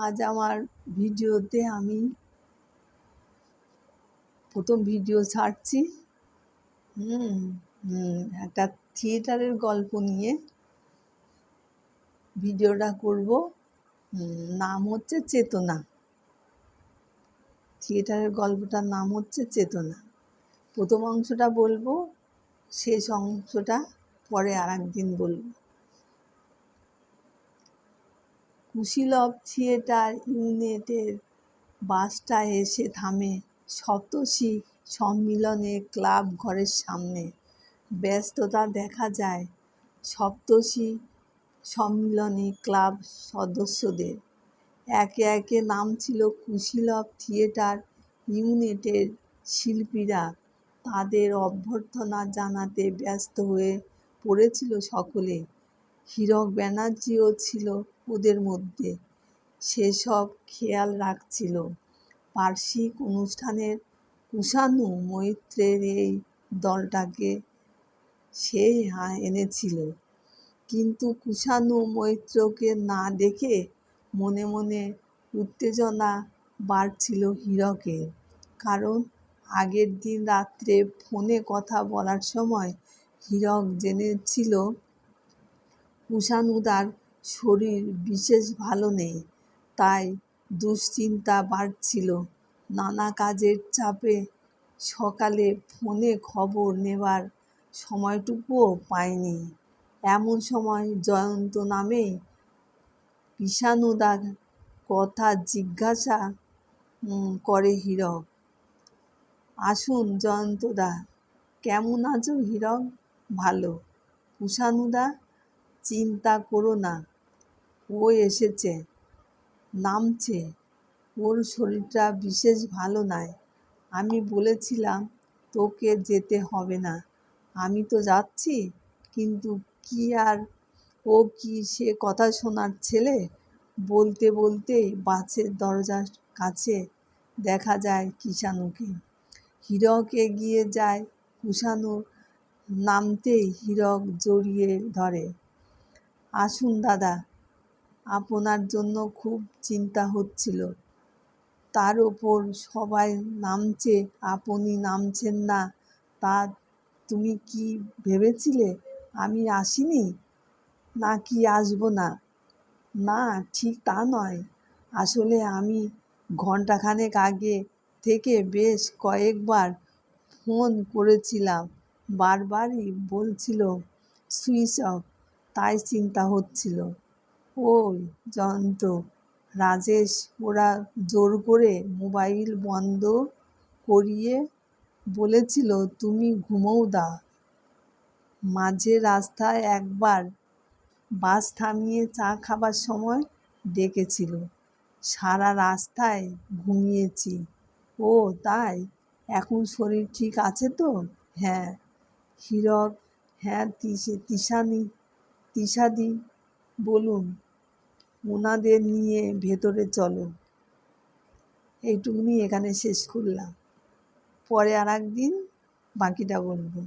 আজ আমার ভিডিওতে আমি প্রথম ভিডিও ছাড়ছি। একটা থিয়েটারের গল্প নিয়ে ভিডিওটা করব। নাম হচ্ছে চেতনা। থিয়েটারের গল্পটার নাম হচ্ছে চেতনা। প্রথম অংশটা বলবো, শেষ অংশটা পরে আর একদিন বলবো। কুশীলব থিয়েটার ইউনিটের বাসটা এসে থামে সপ্তর্ষি সম্মিলনে ক্লাব ঘরের সামনে। ব্যস্ততা দেখা যায় সপ্তর্ষি সম্মিলনী ক্লাব সদস্যদের। একে একে নামছিল কুশীলব থিয়েটার ইউনিটের শিল্পীরা। তাদের অভ্যর্থনা জানাতে ব্যস্ত হয়ে পড়েছিল সকলে। হীরক ব্যানার্জিও ছিল ওদের মধ্যে। সেসব খেয়াল রাখছিল। বার্ষিক অনুষ্ঠানের কুশানু মৈত্রের এই দলটাকে সেই এনেছিল। কিন্তু কুশানু মৈত্রকে না দেখে মনে মনে উত্তেজনা বাড়ছিল হীরকের। কারণ আগের দিন রাত্রে ফোনে কথা বলার সময় হীরক জেনেছিল কুশানুদার শরীর বিশেষ ভালো নেই। তাই দুশ্চিন্তা বাড়ছিল। নানা কাজের চাপে সকালে ফোনে খবর নেবার সময়টুকুও পায়নি। এমন সময় জয়ন্ত নামেই কৃষাণুদার কথা জিজ্ঞাসা করে হীরক। আসুন জয়ন্তদা। কেমন আছো হীরক? ভালো। কৃষাণুদা, চিন্তা করো না, ও এসেছে, নামছে। ওর শরীরটা বিশেষ ভালো নয়। আমি বলেছিলাম তোকে যেতে হবে না। আমি তো যাচ্ছি, কিন্তু কি আর ও কি সে কথা শোনার ছেলে? বলতে বলতেই বাসের দরজার কাছে দেখা যায় কৃষাণুকে। হীরক এগিয়ে যায়। কৃষাণু নামতেই হীরক জড়িয়ে ধরে। আসুন দাদা, আপনার জন্য খুব চিন্তা হচ্ছিল। তার ওপর সবাই নামছে, আপনি নামছেন না। তা তুমি কি ভেবেছিলে আমি আসিনি, নাকি আসবো না? না, ঠিক তা নয়। আসলে আমি ঘণ্টাখানেক আগে থেকে বেশ কয়েকবার ফোন করেছিলাম, বারবারই বলছিল সুইচ অফ, তাই চিন্তা হচ্ছিল। ওই জয়ন্ত, রাজেশ ওরা জোর করে মোবাইল বন্ধ করিয়ে বলেছিল তুমি ঘুমোও দা। মাঝে রাস্তায় একবার বাস থামিয়ে চা খাবার সময় ডেকেছিল। সারা রাস্তায় ঘুমিয়েছি। ও তাই? এখন শরীর ঠিক আছে তো? হ্যাঁ। হীরক, হ্যাঁ। তিশাদি বলুন, ওনাদের নিয়ে ভেতরে চলো। এইটুকুনি এখানে শেষ করলাম। পরে আর একদিন বাকিটা বলবো।